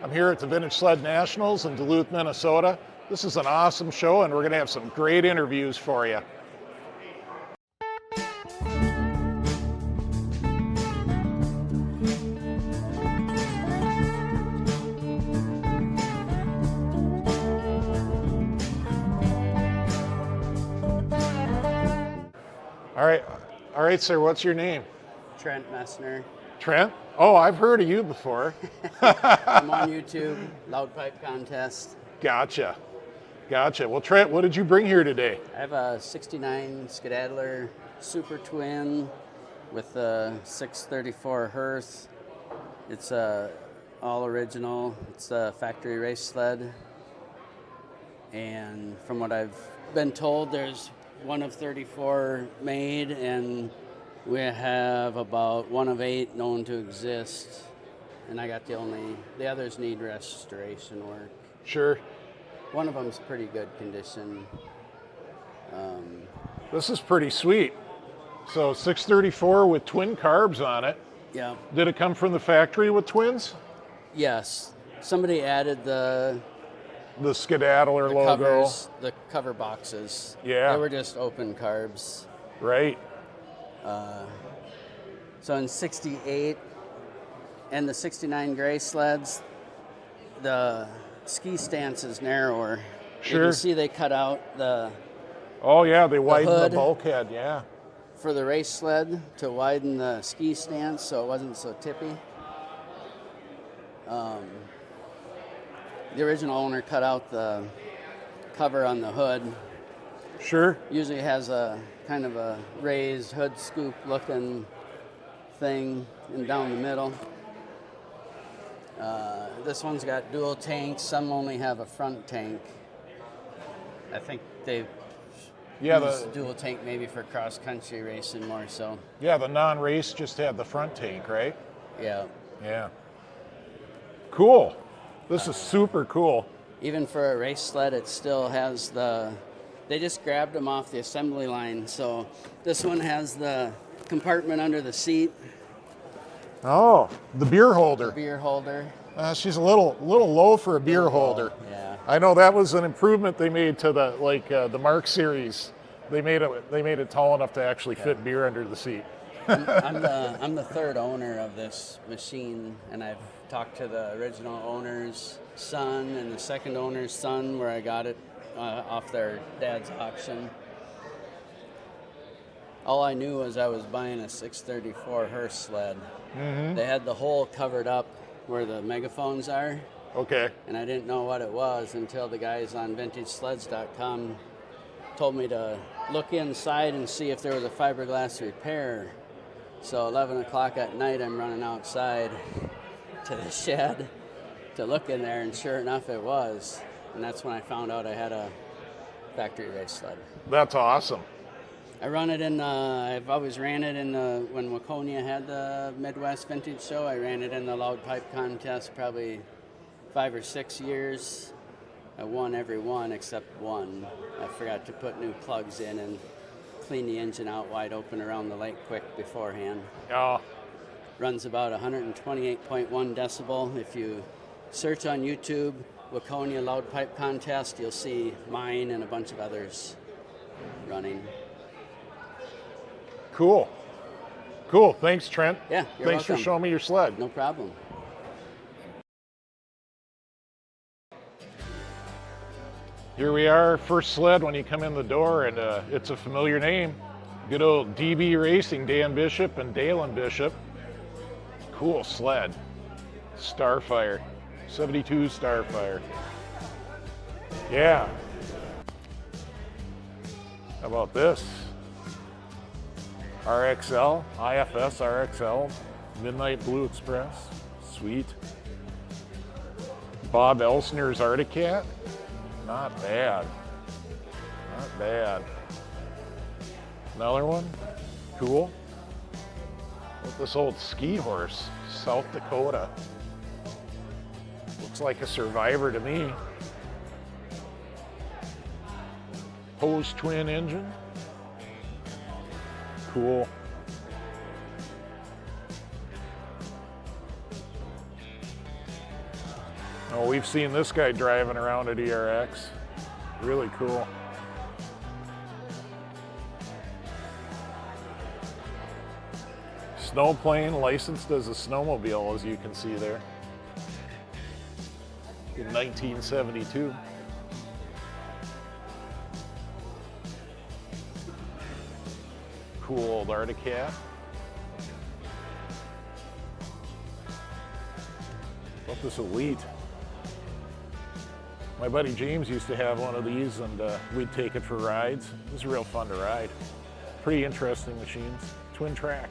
I'm here at the Vintage Sled Nationals in Duluth, Minnesota. This is an awesome show, and we're going to have some great interviews for you. All right, sir, what's your name? Trent Messner. Trent? Oh, I've heard of you before. I'm on YouTube, Loud Pipe Contest. Gotcha. Well, Trent, what did you bring here today? I have a 69 Daddler Super Twin with a 634 Hearth. It's all original. It's a factory race sled. And from what I've been told, there's one of 34 made, and we have about one of 8 known to exist. And I got the others need restoration work. Sure. One of them's pretty good condition. This is pretty sweet. So 634 with twin carbs on it. Yeah. Did it come from the factory with twins? Yes. Somebody added the Daddler logo. covers, the cover boxes. Yeah. They were just open carbs. Right. So in 68 and the 69 gray sleds, the ski stance is narrower. Sure. You can see they cut out the Oh yeah, they widened hood. the bulkhead, yeah. For the race sled to widen the ski stance so it wasn't so tippy. The original owner cut out the cover on the hood. Sure. Usually has a kind of a raised hood scoop looking thing and down the middle. This one's got dual tanks. Some only have a front tank. I think they use dual tank maybe for cross country racing more so. Yeah, the non-race just had the front tank, right? Yeah. Yeah. Cool. This is super cool. Even for a race sled, it still has they just grabbed them off the assembly line. So this one has the compartment under the seat. Oh, the beer holder. The beer holder. She's a little low for a beer holder. Yeah. I know that was an improvement they made to the Mark series. They made it tall enough to actually fit beer under the seat. I'm the third owner of this machine, and I've talked to the original owner's son and the second owner's son, where I got it off their dad's auction. All I knew was I was buying a 634 Hearth sled. Mm-hmm. They had the hole covered up where the megaphones are. Okay. And I didn't know what it was until the guys on VintageSleds.com told me to look inside and see if there was a fiberglass repair. So 11 o'clock at night, I'm running outside to the shed to look in there, and sure enough, it was. And that's when I found out I had a factory race sled. That's awesome. I run it I've always ran it when Waconia had the Midwest Vintage Show, I ran it in the Loud Pipe Contest probably 5 or 6 years. I won every one except one. I forgot to put new plugs in and clean the engine out wide open around the lake quick beforehand. Oh. Runs about 128.1 decibel. If you search on YouTube, Waconia Loud Pipe Contest, you'll see mine and a bunch of others running. Cool. Thanks, Trent. Yeah, you're Thanks welcome. for showing me your sled. No problem. Here we are, first sled when you come in the door, and it's a familiar name. Good old DB Racing, Dan Bishop and Dalen Bishop. Cool sled. Starfire, 72 Starfire. Yeah. How about this? RXL, IFS RXL, Midnight Blue Express, sweet. Bob Elsner's Arctic Cat, not bad. Another one, cool. With this old ski horse, South Dakota. Looks like a Survivor to me. Hose twin engine. Cool. Oh, we've seen this guy driving around at ERX. Really cool. Snowplane, licensed as a snowmobile, as you can see there. In 1972. Cool old Arctic Cat. What this Elite? My buddy James used to have one of these, and we'd take it for rides. It was real fun to ride. Pretty interesting machines. Twin track.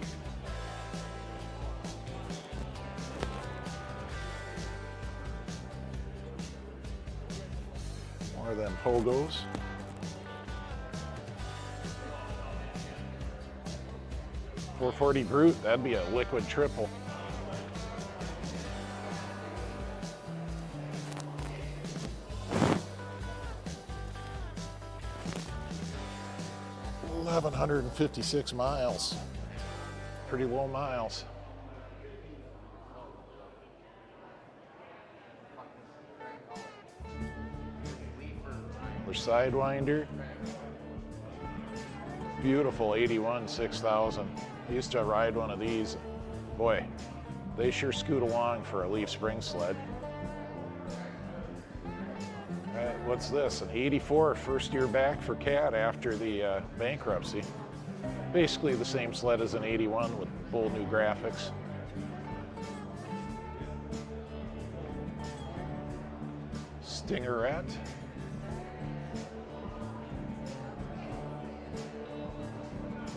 More of them Pogos. .440 Brute, that'd be a liquid triple. $1,156 miles. Pretty low miles. Another Sidewinder. Beautiful 81 6000. I used to ride one of these. Boy, they sure scoot along for a leaf spring sled. What's this? An 84, first year back for Cat after the bankruptcy. Basically the same sled as an 81 with full new graphics. Stingerette.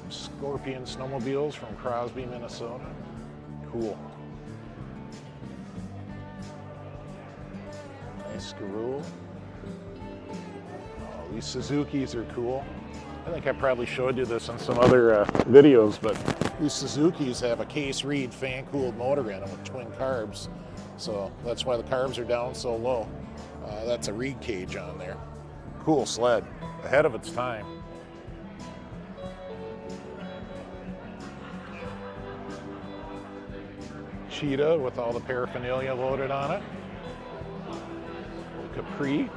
Scorpion snowmobiles from Crosby, Minnesota. Cool. Nice Garou. Oh, these Suzukis are cool. I think I probably showed you this in some other videos, but these Suzukis have a case reed fan-cooled motor in them with twin carbs. So that's why the carbs are down so low. That's a reed cage on there. Cool sled, ahead of its time. Cheetah with all the paraphernalia loaded on it. Capri.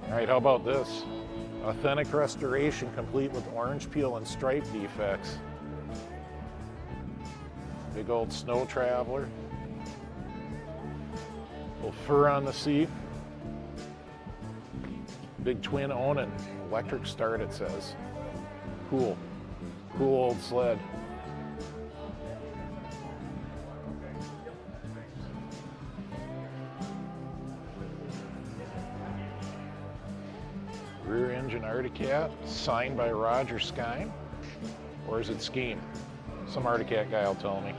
All right, how about this? Authentic restoration complete with orange peel and stripe defects. Big old snow traveler. Little fur on the seat. Big twin Onan. Electric start, it says. Cool. Cool old sled. Rear engine Arctic Cat, signed by Roger Skine. Or is it Skeen? Some Arctic Cat guy will tell me.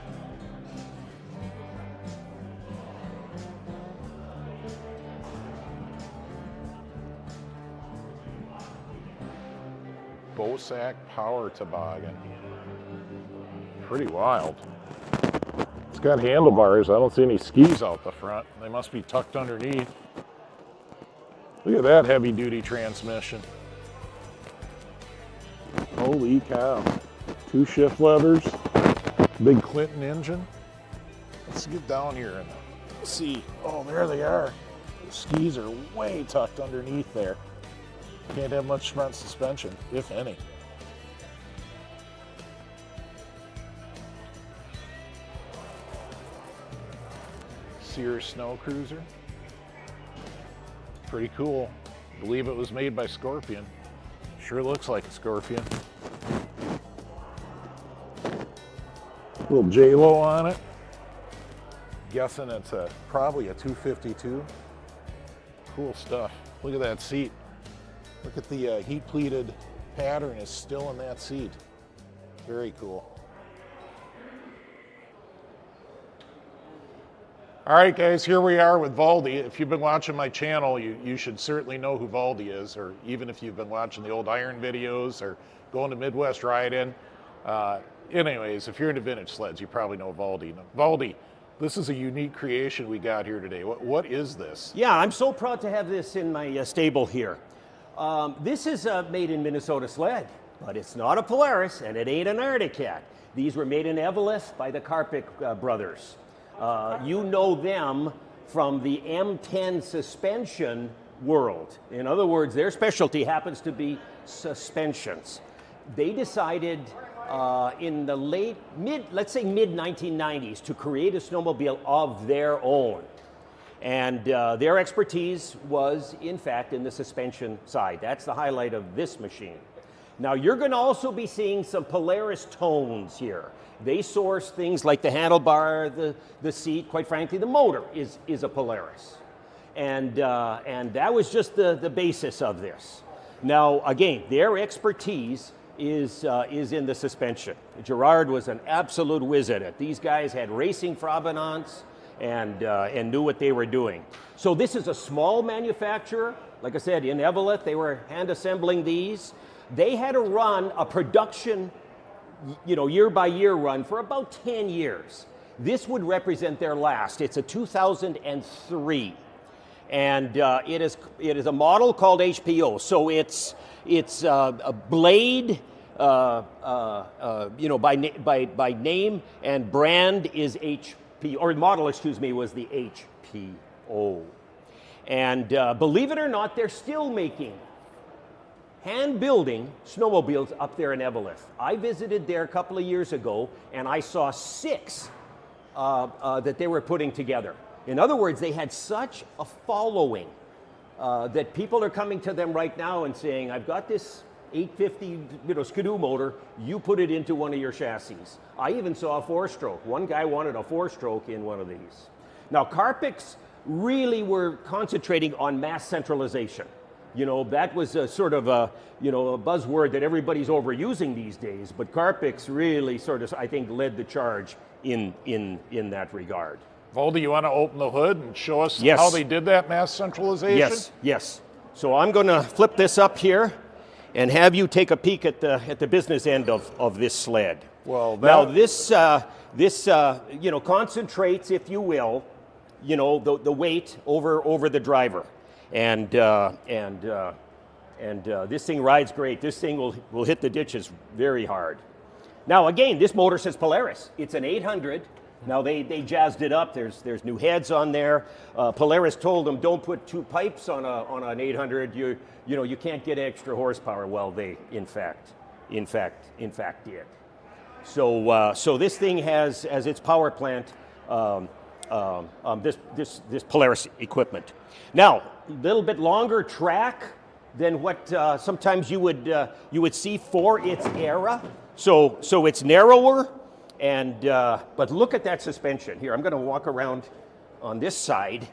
Bosack Power Toboggan. Pretty wild. It's got handlebars. I don't see any skis out the front. They must be tucked underneath. Look at that heavy duty transmission. Holy cow. 2 shift levers. Big Clinton engine. Let's get down here and see. Oh, there they are. The skis are way tucked underneath there. Can't have much front suspension, if any. Sears Snow Cruiser. Pretty cool. I believe it was made by Scorpion. Sure looks like a Scorpion. Little J-Lo on it. Guessing it's probably a 252. Cool stuff. Look at that seat. Look at the heat pleated pattern is still in that seat. Very cool. All right, guys, here we are with Valdi. If you've been watching my channel, you should certainly know who Valdi is, or even if you've been watching the old Iron videos or going to Midwest Ride-In. Anyways, if you're into vintage sleds, you probably know Valdi. Valdi, this is a unique creation we got here today. What is this? Yeah, I'm so proud to have this in my stable here. This is a made in Minnesota sled, but it's not a Polaris and it ain't an Arctic Cat. These were made in Eveleth by the Karpik brothers. You know them from the M10 suspension world. In other words, their specialty happens to be suspensions. They decided in the let's say mid 1990s to create a snowmobile of their own. And their expertise was, in fact, in the suspension side. That's the highlight of this machine. Now, you're going to also be seeing some Polaris tones here. They source things like the handlebar, the seat. Quite frankly, the motor is a Polaris. And that was just the basis of this. Now, again, their expertise is in the suspension. Gerard was an absolute whiz at it. These guys had racing provenance and knew what they were doing. So this is a small manufacturer. Like I said, in Eveleth, they were hand assembling these. They had to run a production, year by year run for about 10 years. This would represent their last. It's a 2003. And it is a model called HPO. So it's a blade, by name, and brand is HP, or model, was the HPO. And believe it or not, they're still making hand-building snowmobiles up there in Eveleth. I visited there a couple of years ago, and I saw 6 that they were putting together. In other words, they had such a following that people are coming to them right now and saying, I've got this 850 Skidoo motor, you put it into one of your chassis. I even saw a 4-stroke. One guy wanted a 4-stroke in one of these. Now, Karpiks really were concentrating on mass centralization. That was a sort of a buzzword that everybody's overusing these days, but Karpiks really sort of, I think, led the charge in that regard. Valdi, you want to open the hood and show us Yes. how they did that mass centralization? Yes. So I'm going to flip this up here and have you take a peek at the business end of this sled. Well, now this concentrates, if you will, the weight over the driver, and this thing rides great. This thing will hit the ditches very hard. Now again, this motor says Polaris. It's an 800. Now they jazzed it up. There's new heads on there. Polaris told them don't put 2 pipes on an 800. You can't get extra horsepower. Well, they in fact did. So this thing has as its power plant this Polaris equipment. Now a little bit longer track than what sometimes you would see for its era. So it's narrower. And but look at that suspension here. I'm going to walk around on this side.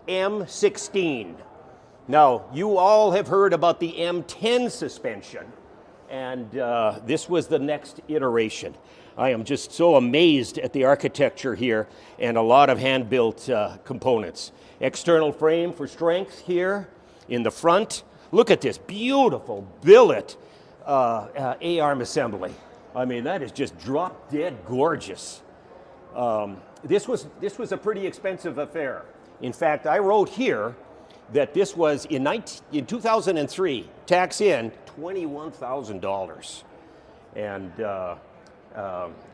M16. Now you all have heard about the M10 suspension, and this was the next iteration. I am just so amazed at the architecture here and a lot of hand-built components. External frame for strength here in the front. Look at this beautiful billet A-arm assembly. I mean, that is just drop dead gorgeous. This was a pretty expensive affair. In fact, I wrote here that this was in 2003, tax in $21,000. And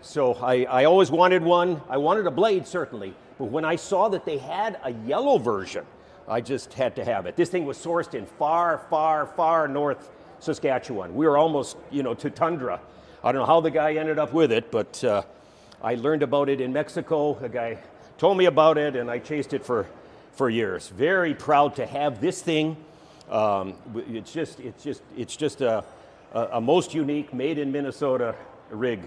so I always wanted one. I wanted a blade, certainly. But when I saw that they had a yellow version, I just had to have it. This thing was sourced in far, far, far north Saskatchewan. We were almost, to tundra. I don't know how the guy ended up with it, but I learned about it in Mexico. A guy told me about it, and I chased it for years. Very proud to have this thing. It's just a most unique, made in Minnesota rig.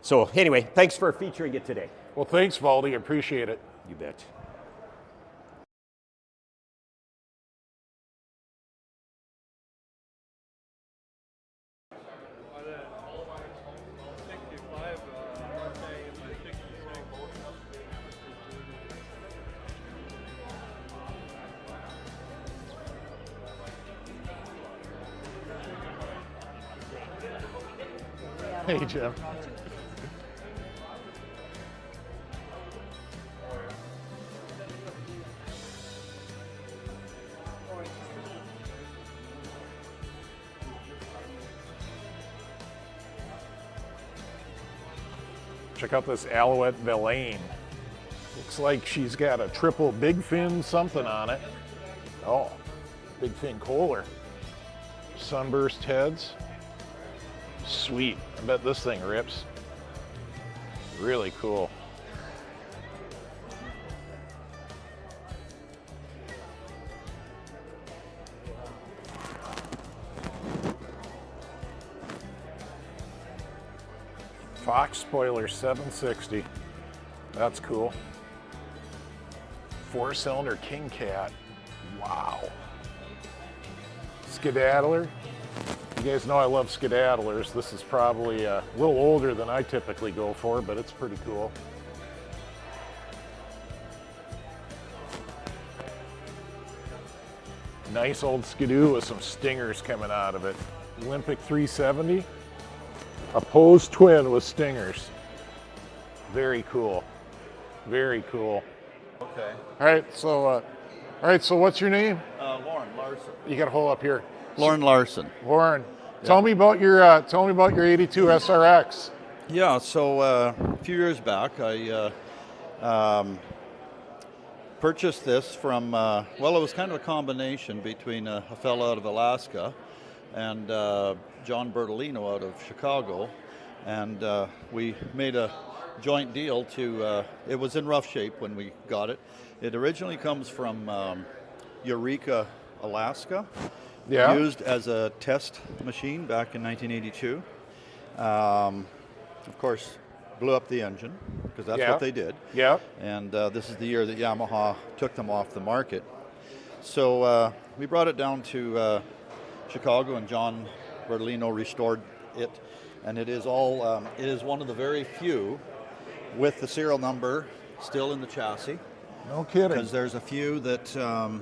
So anyway, thanks for featuring it today. Well, thanks, Valdi. Appreciate it. You bet. Hey, Jim. Check out this Alouette Villain. Looks like she's got a triple big fin something on it. Oh, big fin Kohler. Sunburst heads. Sweet. I bet this thing rips. Really cool. Fox spoiler 760. That's cool. 4-cylinder King Cat. Wow. Skedaddler. You guys know I love skedaddlers. This is probably a little older than I typically go for, but it's pretty cool. Nice old skidoo with some stingers coming out of it. Olympic 370. Opposed twin with stingers. Very cool. Very cool. Okay. All right, so what's your name? Lorne Larson. You got to hold up here. Lorne Larson. Lauren, tell me about your 82 SRX. Yeah. So a few years back, I purchased this from. Well, it was kind of a combination between a fellow out of Alaska and John Bertolino out of Chicago, and we made a joint deal to. It was in rough shape when we got it. It originally comes from Eureka, Alaska. Yeah. Used as a test machine back in 1982. Of course, blew up the engine because that's what they did. Yeah. And this is the year that Yamaha took them off the market. So we brought it down to Chicago, and John Bertolino restored it. And it is all. It is one of the very few with the serial number still in the chassis. No kidding. Because there's a few that.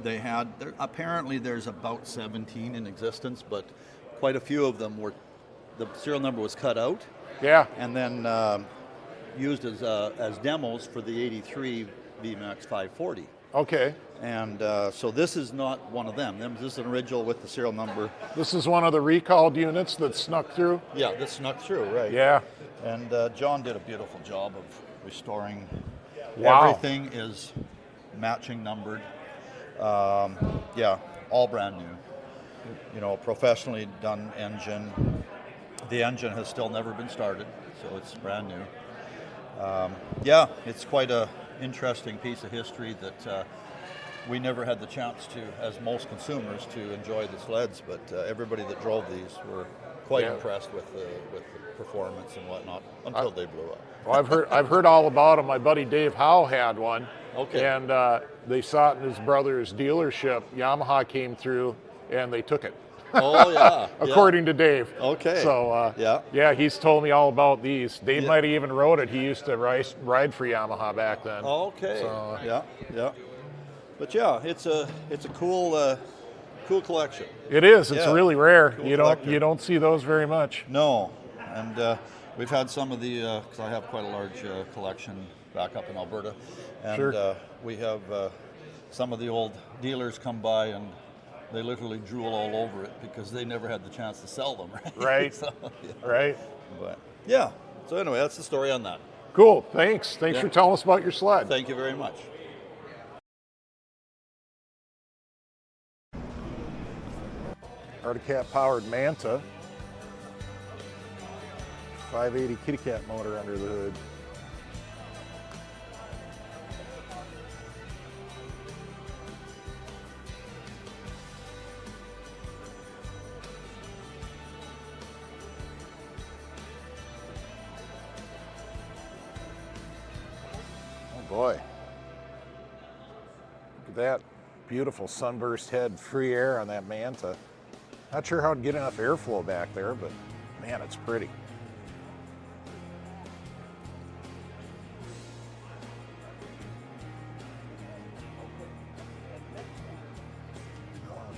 They had, apparently there's about 17 in existence, but quite a few of them were, the serial number was cut out. Yeah. And then used as demos for the 83 VMAX 540. Okay. And so this is not one of them. This is an original with the serial number. This is one of the recalled units that snuck through? Yeah, this snuck through, right. Yeah. And John did a beautiful job of restoring. Wow. Everything is matching numbered. Yeah, all brand new. You know, professionally done engine. The engine has still never been started, so it's brand new. Yeah, it's quite a interesting piece of history that we never had the chance to, as most consumers, to enjoy the sleds. But everybody that drove these were quite impressed with the performance and whatnot until they blew up. Well, I've heard all about them. My buddy Dave Howe had one. Okay. And they saw it in his brother's dealership. Yamaha came through and they took it. Oh, yeah. According to Dave. Okay. So, yeah, he's told me all about these. Dave might have even wrote it. He used to ride for Yamaha back then. Okay. So, yeah. But yeah, it's a cool collection. It is. It's really rare. Cool You don't see those very much. No. And we've had some of the, because I have quite a large collection back up in Alberta. And we have some of the old dealers come by and they literally drool all over it because they never had the chance to sell them, right? Right. So, Right. But yeah. So anyway, that's the story on that. Cool. Thanks for telling us about your sled. Thank you very much. Articat powered Manta. 580 kitty cat motor under the hood. Oh boy. Look at that beautiful sunburst head, free air on that Manta. Not sure how to get enough airflow back there, but man, it's pretty.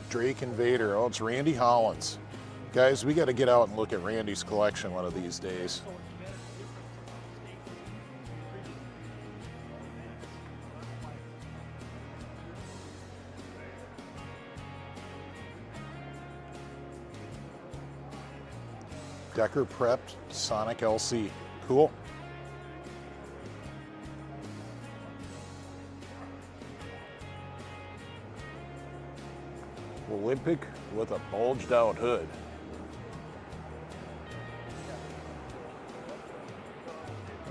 Drake Invader. Oh, it's Randy Hollins. Guys, we got to get out and look at Randy's collection one of these days. Decker prepped Sonic LC. Cool. Olympic with a bulged out hood.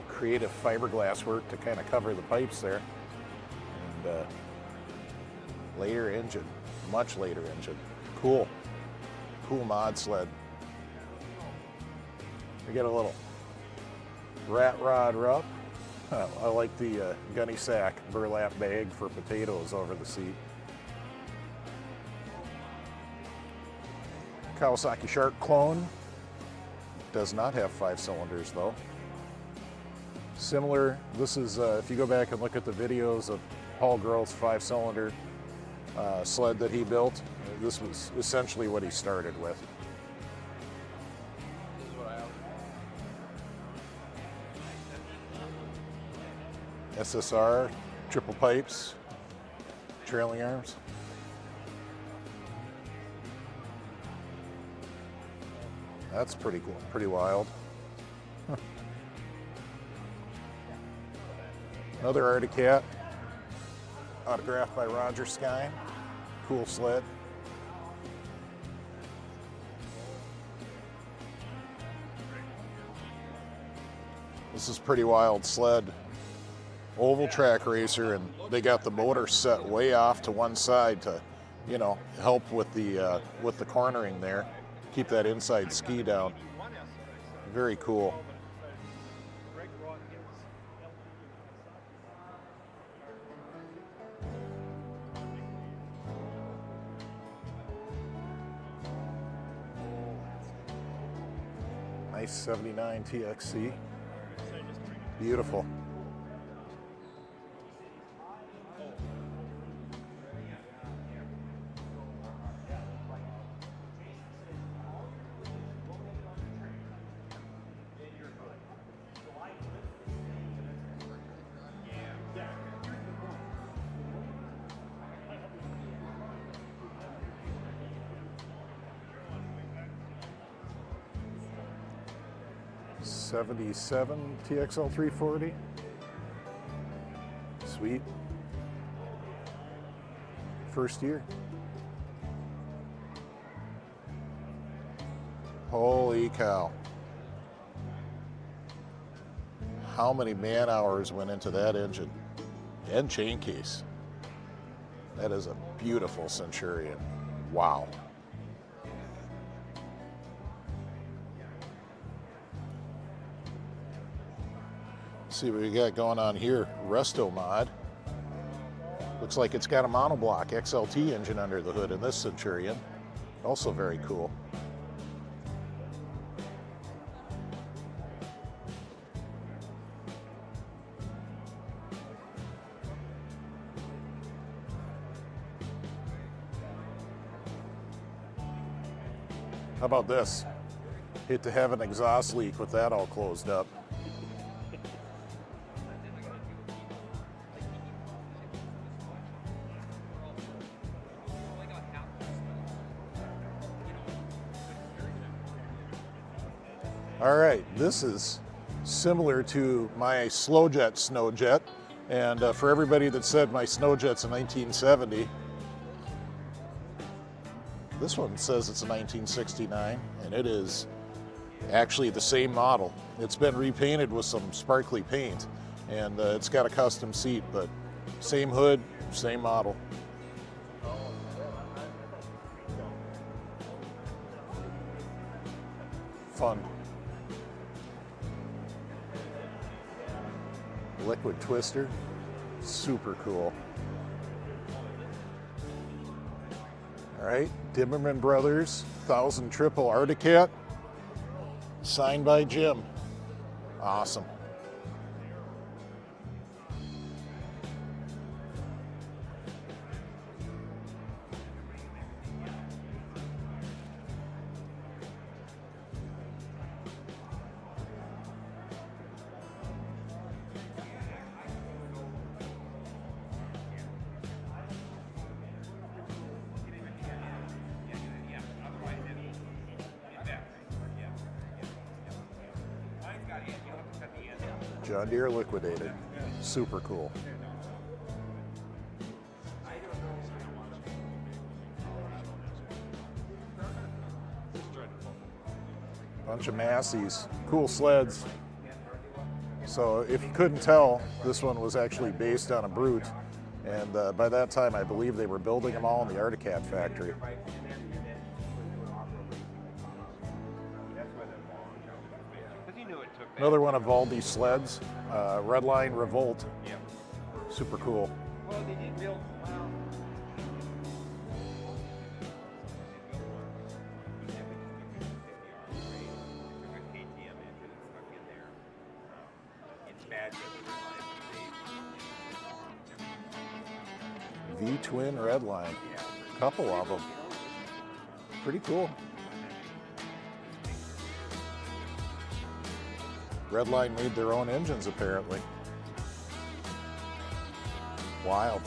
Creative fiberglass work to kind of cover the pipes there. And later engine, much later engine. Cool. Cool mod sled. We got a little rat rod rup. I like the gunny sack burlap bag for potatoes over the seat. Kawasaki Shark clone. Does not have 5 cylinders though. Similar, this is, if you go back and look at the videos of Paul Groth's 5-cylinder sled that he built, this was essentially what he started with. SSR, triple pipes, trailing arms. That's pretty cool, pretty wild. Another Arctic, autographed by Roger Skine. Cool sled. This is pretty wild sled. Oval track racer, and they got the motor set way off to one side to, you know, help with the cornering there. Keep that inside ski down. Very cool. Nice 79 TXC. Beautiful. '77 TXL 340. Sweet. First year. Holy cow. How many man hours went into that engine and chain case? That is a beautiful Centurion. Wow. See what we got going on here. Resto mod. Looks like it's got a monoblock XLT engine under the hood in this Centurion. Also very cool. How about this? Hate to have an exhaust leak with that all closed up. All right, this is similar to my Slowjet Snowjet, and for everybody that said my Snowjet's a 1970, this one says it's a 1969, and it is actually the same model. It's been repainted with some sparkly paint, and it's got a custom seat, but same hood, same model. Fun. Liquid twister, super cool. All right, Dimmerman Brothers, 1000 Triple Arctic, signed by Jim. Awesome. John Deere liquidated. Super cool. Bunch of Massies, cool sleds. So if you couldn't tell, this one was actually based on a Brute. And by that time, I believe they were building them all in the Articat factory. Another one of Valdi sleds, Redline Revolt. Super cool. Well, they did build. V-twin Redline, couple of them. Pretty cool. Redline made their own engines apparently. Wild.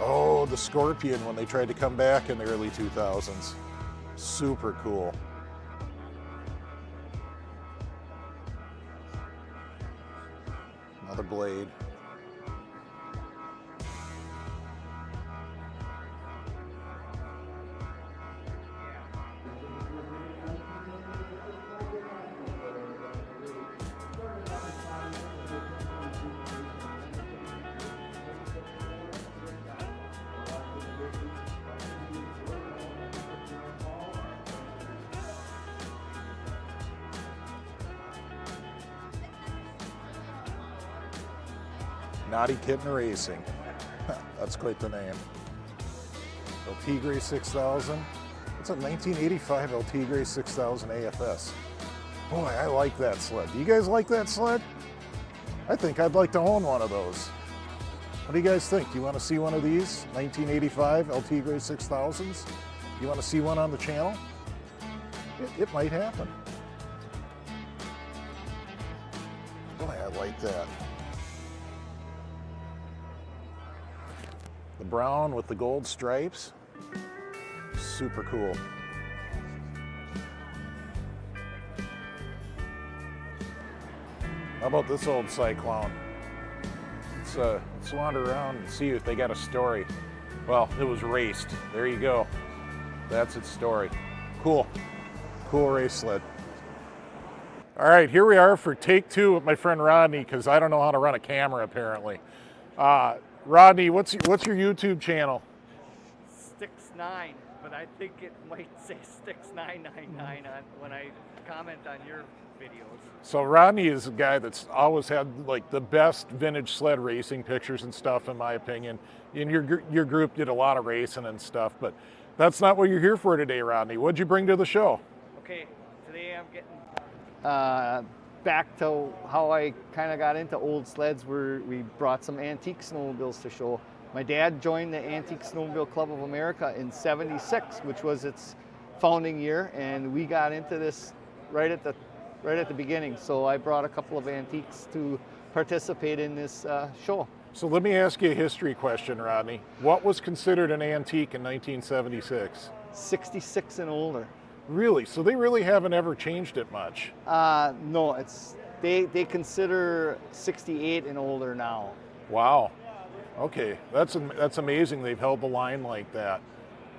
Oh, the Scorpion when they tried to come back in the early 2000s. Super cool. Another blade. Naughty Kitten Racing. That's quite the name. El Tigre 6000. It's a 1985 El Tigre 6000 AFS. Boy, I like that sled. Do you guys like that sled? I think I'd like to own one of those. What do you guys think? Do you want to see one of these 1985 El Tigre 6000s? You want to see one on the channel? It might happen. Boy, I like that. The brown with the gold stripes, super cool. How about this old Cyclone? Let's wander around and see if they got a story. Well, it was raced. There you go. That's its story. Cool. Cool race sled. All right, here we are for take two with my friend Rodney, because I don't know how to run a camera apparently. Rodney, what's your YouTube channel? Stix9, but I think it might say Stix999 on when I comment on your videos. So Rodney is a guy that's always had like the best vintage sled racing pictures and stuff, in my opinion. And your group did a lot of racing and stuff, but that's not what you're here for today, Rodney. What'd you bring to the show? Okay, today I'm getting back to how I kind of got into old sleds, where we brought some antique snowmobiles to show. My dad joined the Antique Snowmobile Club of America in '76, which was its founding year, and we got into this right at the beginning. So I brought a couple of antiques to participate in this show. So let me ask you a history question, Rodney. What was considered an antique in 1976? 66 and older. Really? So they really haven't ever changed it much? No, they consider 68 and older now. Wow. Okay, that's amazing. They've held the line like that.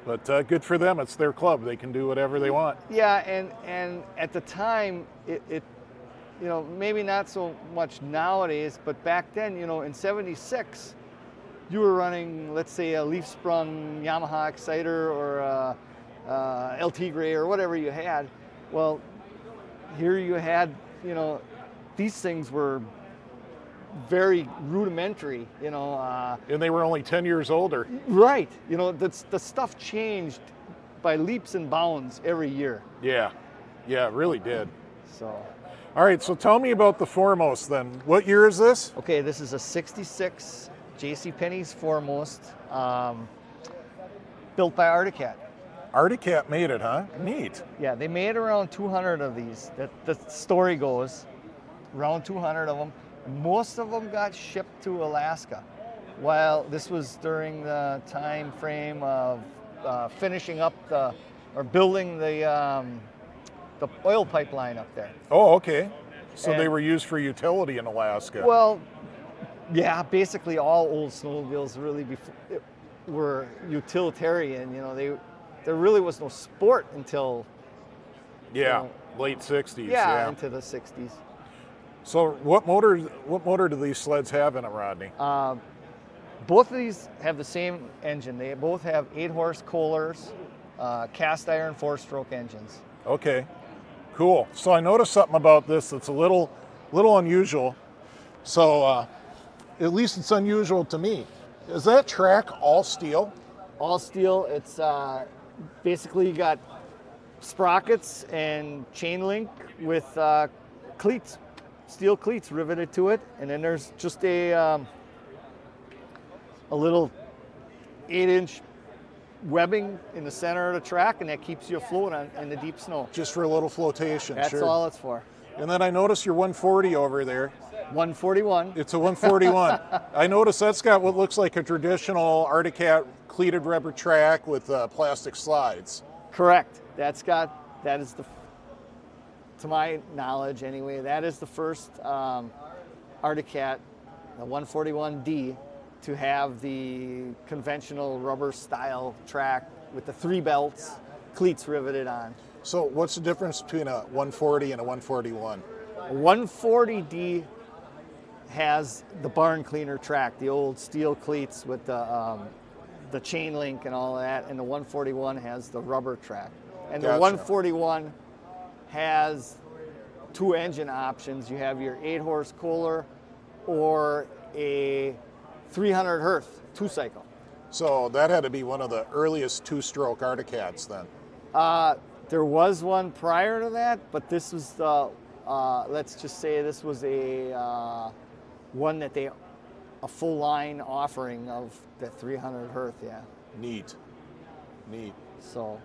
But good for them. It's their club. They can do whatever they want. Yeah, and at the time, it maybe not so much nowadays, but back then, in '76, you were running, let's say, a leaf sprung Yamaha Exciter or El Tigre or whatever you had. Well, here you had, these things were very rudimentary, and they were only 10 years older. Right. The stuff changed by leaps and bounds every year. Yeah, it really did. So. All right, so tell me about the Foremost then. What year is this? Okay, this is a '66 JCPenney's Foremost, built by Articat. Articat made it, huh? Neat. Yeah, they made around 200 of these. The story goes, around 200 of them. Most of them got shipped to Alaska. While this was during the time frame of finishing up or building the the oil pipeline up there. Oh, okay. So they And- were used for utility in Alaska. Well, yeah, basically all old snowmobiles really were utilitarian. You know, there really was no sport until yeah, know, late 60s. yeah, into the 60s. So what motor do these sleds have in it, Rodney? Both of these have the same engine. They both have 8-horse Kohlers, cast iron 4-stroke engines. Okay, cool. So I noticed something about this that's a little unusual. So at least it's unusual to me. Is that track all steel? All steel. It's basically you got sprockets and chain link with cleats, steel cleats riveted to it, and then there's just a little 8-inch webbing in the center of the track, and that keeps you afloat in the deep snow. Just for a little flotation, That's sure. all it's for. And then I noticed your 140 over there. 141. It's a 141. I noticed that's got what looks like a traditional Arctic Cat cleated rubber track with plastic slides. Correct. That is to my knowledge anyway, that is the first Arctic Cat, the 141D, to have the conventional rubber style track with the 3 belts, cleats riveted on. So what's the difference between a 140 and a 141? A 140D has the barn cleaner track, the old steel cleats with the chain link and all that, and the 141 has the rubber track. And the Gotcha. 141 has 2 engine options. You have your 8-horse Kohler or a 300 Hertz 2-cycle. So that had to be one of the earliest 2-stroke Arctic Cats then. There was one prior to that, but this was the, let's just say this was a one that a full line offering of the 300 Hertz, yeah. Neat. So,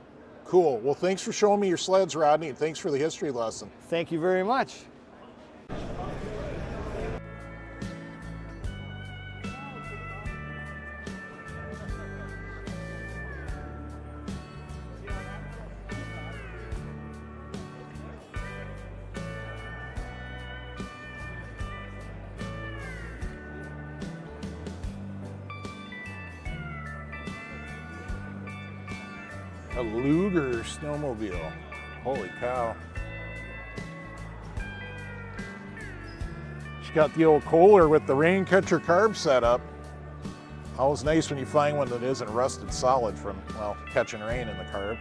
Cool. Well, thanks for showing me your sleds, Rodney, and thanks for the history lesson. thank you very much. A Luger snowmobile. Holy cow. She got the old Kohler with the rain catcher carb setup. Always nice when you find one that isn't rusted solid from, well, catching rain in the carb.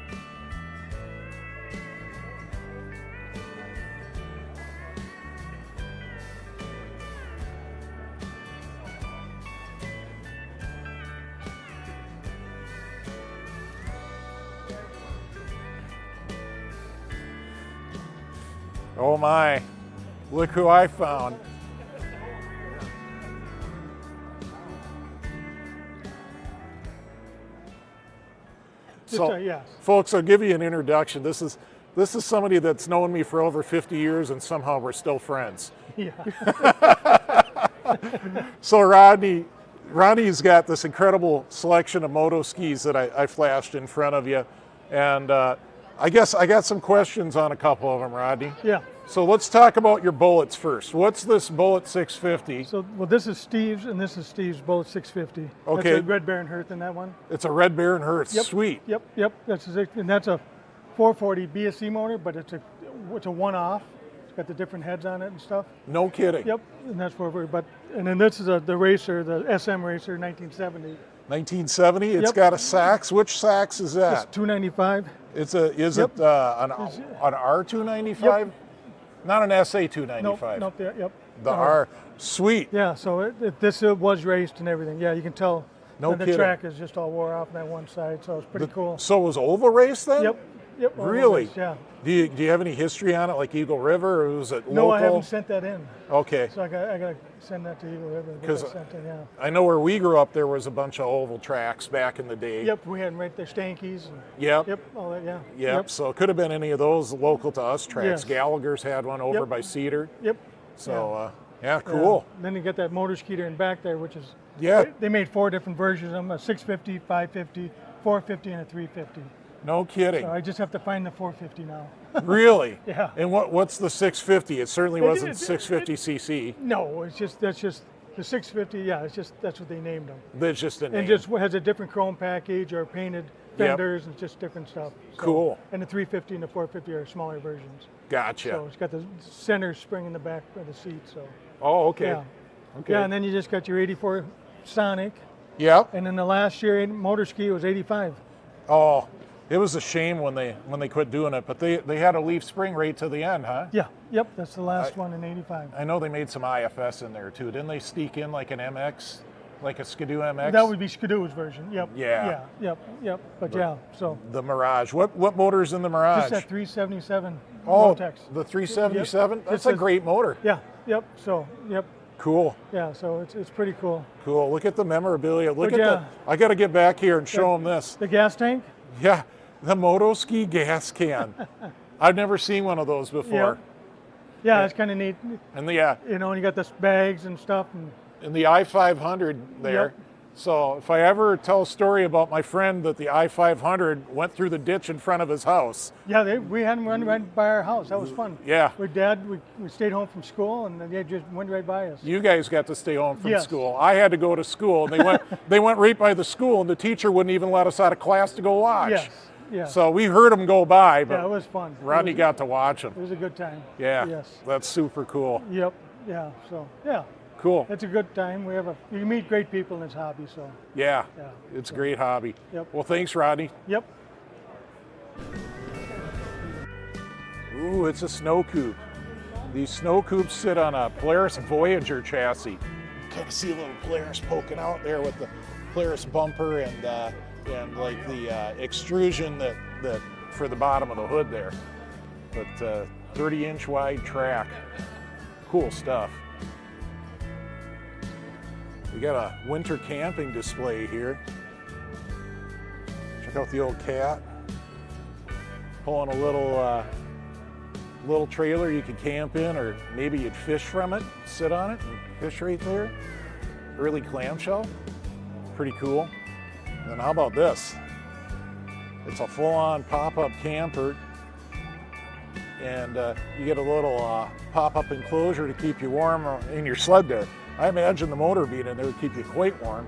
Oh my, look who I found. So, yeah. folks, I'll give you an introduction. This is somebody that's known me for over 50 years, and somehow we're still friends. Yeah. So Rodney's got this incredible selection of Moto skis that I flashed in front of you, and I guess I got some questions on a couple of them, Rodney. Yeah. So let's talk about your bullets first. What's this Bullet 650? So, well, this is Steve's, and this is Steve's Bullet 650. Okay. That's a Red Baron Hertz in that one. It's a Red Baron Hertz. Yep. Sweet. Yep. That's a 440 BSC motor, but it's a one-off. It's got the different heads on it and stuff. No kidding. Yep. And that's 440. And then this is the racer, the SM Racer 1970. 1970. It's Yep. got a Sachs. Which Sachs is It's that? 295. Is Yep. it an R295? Yep. Not an SA295. Nope. Yep. The R. Sweet. Yeah. So this was raced and everything. Yeah, you can tell. No and the kidding. track is just all wore off on that one side, so it's pretty cool. So it was oval race then? Yep. all Really? those, yeah. Do you have any history on it, like Eagle River, or was it local? No, I haven't sent that in. Okay. So I got to send that to you. Whatever. get 'Cause that sent in, yeah. I know where we grew up, there was a bunch of oval tracks back in the day. Yep, we had them right there, Stankies. And, Yep. Yep, all that, yeah. Yep. So it could have been any of those local to us tracks. Yes. Gallagher's had one over Yep. by Cedar. Yep. So yeah, cool. Then you get that motor skeeter in back there, which is Yeah. They made 4 different versions of them: a 650, 550, 450, and a 350. No kidding. So I just have to find the 450 now. Really? Yeah. And what's the 650? It certainly wasn't 650cc. No, that's just the 650. Yeah, that's what they named them. That's just a name. And just has a different chrome package or painted fenders and just different stuff. So, Cool. And the 350 and the 450 are smaller versions. Gotcha. So it's got the center spring in the back of the seat. So Oh, okay. yeah. Okay. Yeah, and then you just got your 84 Sonic, Yep. and then the last year motor ski was 85. Oh, it was a shame when they quit doing it, but they had a leaf spring right to the end, huh? Yeah, yep, that's the last one in 85. I know they made some IFS in there too. Didn't they sneak in like an MX, like a Skidoo MX? That would be Skidoo's version. Yep. Yeah. Yep. But yeah, so The Mirage. What motor's in the Mirage? just that 377 Oh, Motex. the 377. Yep. That's Just a says- great motor. Yeah. Yep. So yep. Cool. Yeah. So it's pretty cool. Cool. Look at the memorabilia. Look But at yeah. I got to get back here and show them this. The gas tank. Yeah, the Moto ski gas can. I've never seen one of those before. Yeah, it's kind of neat. And the You know, and you got the bags and stuff. And the I-500 there. Yep. So if I ever tell a story about my friend that the I-500 went through the ditch in front of his house. yeah, we had them run right by our house. That was fun. Yeah. With Dad, we stayed home from school, and they just went right by us. You guys got to stay home from Yes. school. I had to go to school, and they went right by the school, and the teacher wouldn't even let us out of class to go watch. Yes. Yeah. So we heard them go by, but Yeah, it was fun. Rodney it was, got to watch them. It was a good time. Yeah. Yes. That's super cool. Yep. Yeah. So yeah, Cool. it's a good time. You meet great people in this hobby. So Yeah. Yeah. It's a great hobby. Yep. Well, thanks, Rodney. yep. Ooh, it's a snow coupe. These snow coupes sit on a Polaris Voyager chassis. Kind of see a little Polaris poking out there with the Polaris bumper and like the extrusion that for the bottom of the hood there. But 30-inch wide track. Cool stuff. We got a winter camping display here. Check out the old cat. Pulling a little trailer you could camp in, or maybe you'd fish from it, sit on it and fish right there. Early clamshell, pretty cool. And then how about this? It's a full-on pop-up camper, and you get a little pop-up enclosure to keep you warm in your sled there. I imagine the motor being in there would keep you quite warm,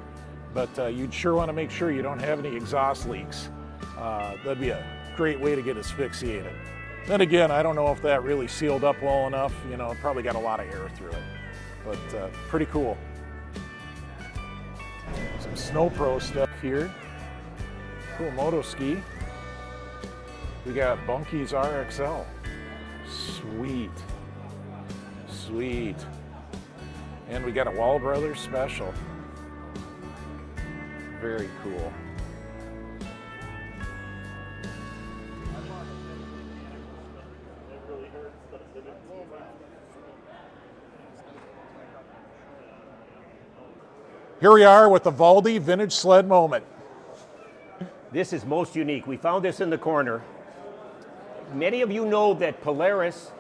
but you'd sure want to make sure you don't have any exhaust leaks. That'd be a great way to get asphyxiated. Then again, I don't know if that really sealed up well enough. You know, it probably got a lot of air through it, but pretty cool. Some Snow Pro stuff here. Cool moto ski. We got Bunky's RXL. Sweet. Sweet. And we got a Wall Brothers special. Very cool. Here we are with the Valdi Vintage Sled Moment. This is most unique. We found this in the corner. Many of you know that Polaris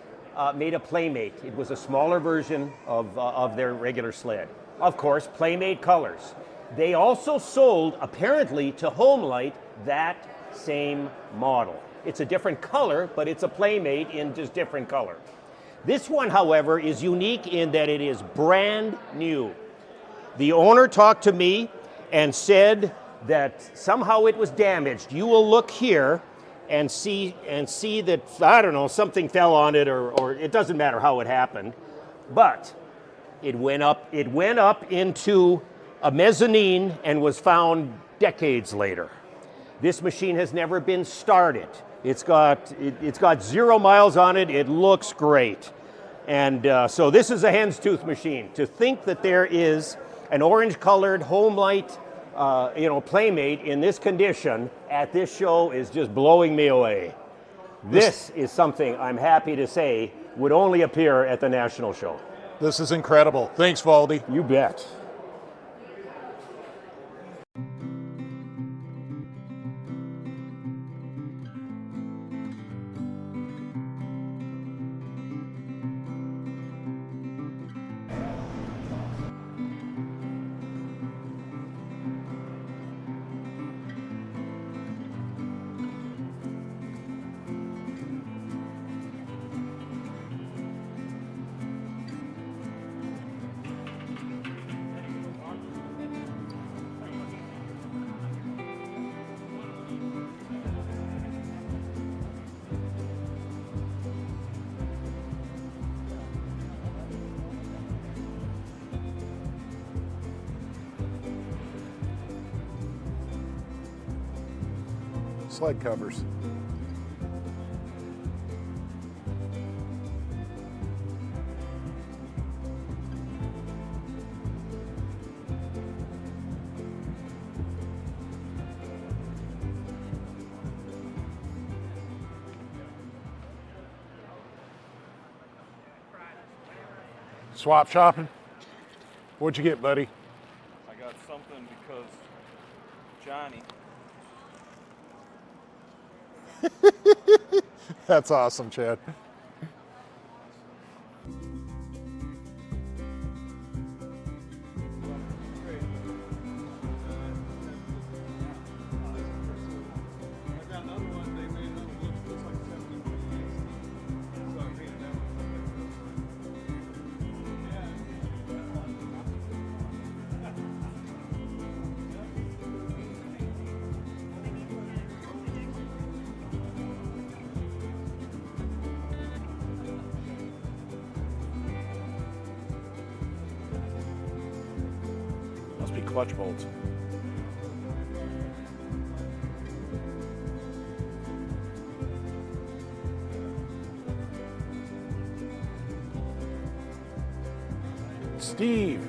made a Playmate. It was a smaller version of their regular sled. Of course, Playmate colors. They also sold, apparently, to Homelite that same model. It's a different color, but it's a Playmate in just different color. This one, however, is unique in that it is brand new. The owner talked to me and said that somehow it was damaged. You will look here and see that, I don't know, something fell on it, or it doesn't matter how it happened, but it went up into a mezzanine and was found decades later. This machine has never been started. It's got 0 miles on it. It looks great. And so this is a hen's tooth machine. To think that there is an orange-colored Homelite Playmate in this condition at this show is just blowing me away. This is something I'm happy to say would only appear at the National Show. This is incredible. Thanks, Valdi. You bet. sled covers. Swap shopping? What'd you get, buddy? I got something because Johnny. That's awesome, Chad. Must be clutch bolts. Steve,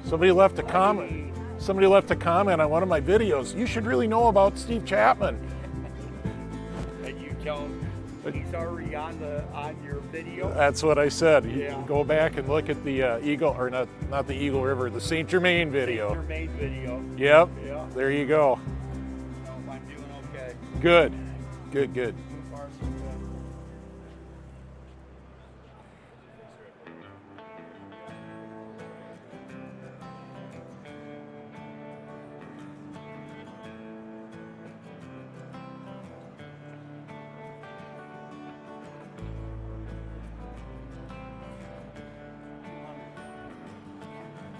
somebody left a comment. Somebody left a comment on one of my videos. You should really know about Steve Chapman. And you tell him he's already on your video. That's what I said. You Yeah. can go back and look at the Eagle, or not the Eagle River, the St. Germain video. Your main video. Yep. Yeah. There you go. I'm doing okay. Good. Good, good. So far, so good.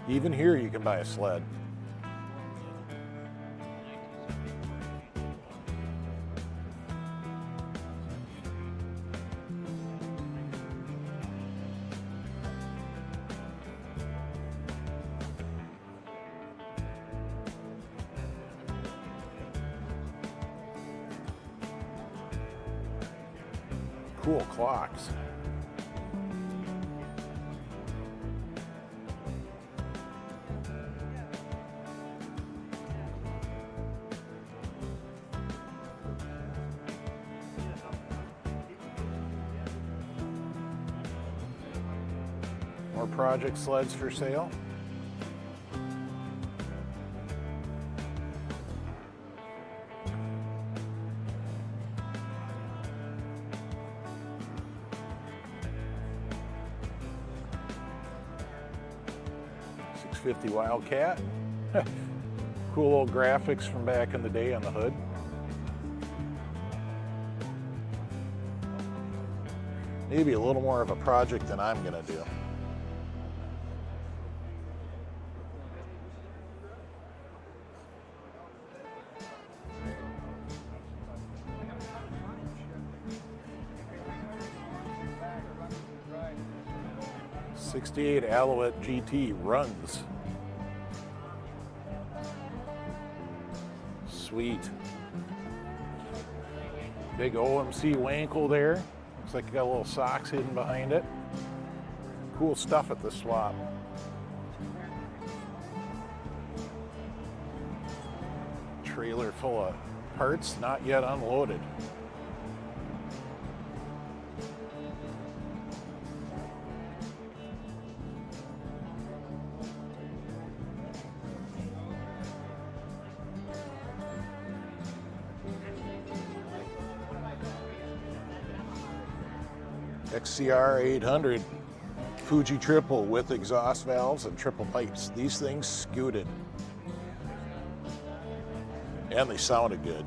Even here you can buy a sled. Cool clocks. More project sleds for sale. .650 Wildcat. Cool old graphics from back in the day on the hood. Maybe a little more of a project than I'm gonna do. '68 Alouette GT runs. Sweet. Big OMC wankle there. Looks like you got little socks hidden behind it. Cool stuff at the swap. Trailer full of parts not yet unloaded. XCR 800 Fuji triple with exhaust valves and triple pipes. These things scooted. And they sounded good.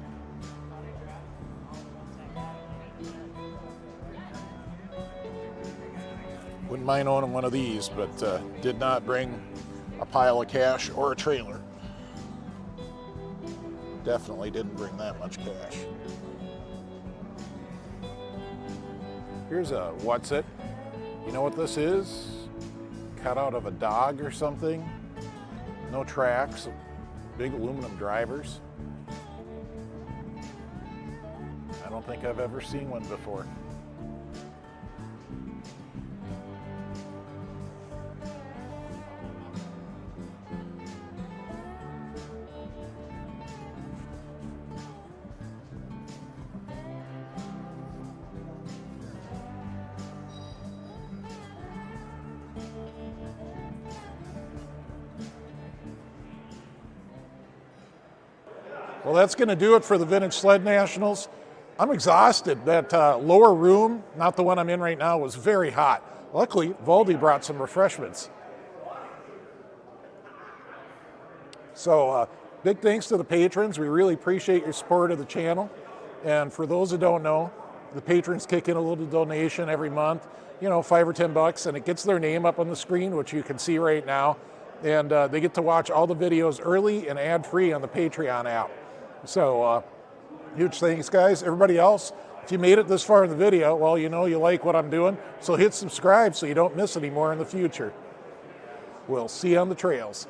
Wouldn't mind owning one of these, but did not bring a pile of cash or a trailer. Definitely didn't bring that much cash. Here's a what's it? You know what this is? Cut out of a dog or something. No tracks, big aluminum drivers. think I've ever seen one before. Well, that's going to do it for the Vintage Sled Nationals. I'm exhausted. That lower room, not the one I'm in right now, was very hot. Luckily, Valdi brought some refreshments. So big thanks to the patrons. We really appreciate your support of the channel. And for those who don't know, the patrons kick in a little donation every month, you know, $5 or $10, and it gets their name up on the screen, which you can see right now. And they get to watch all the videos early and ad-free on the Patreon app. So huge thanks, guys. Everybody else, if you made it this far in the video, well, you know you like what I'm doing, so hit subscribe so you don't miss any more in the future. We'll see you on the trails.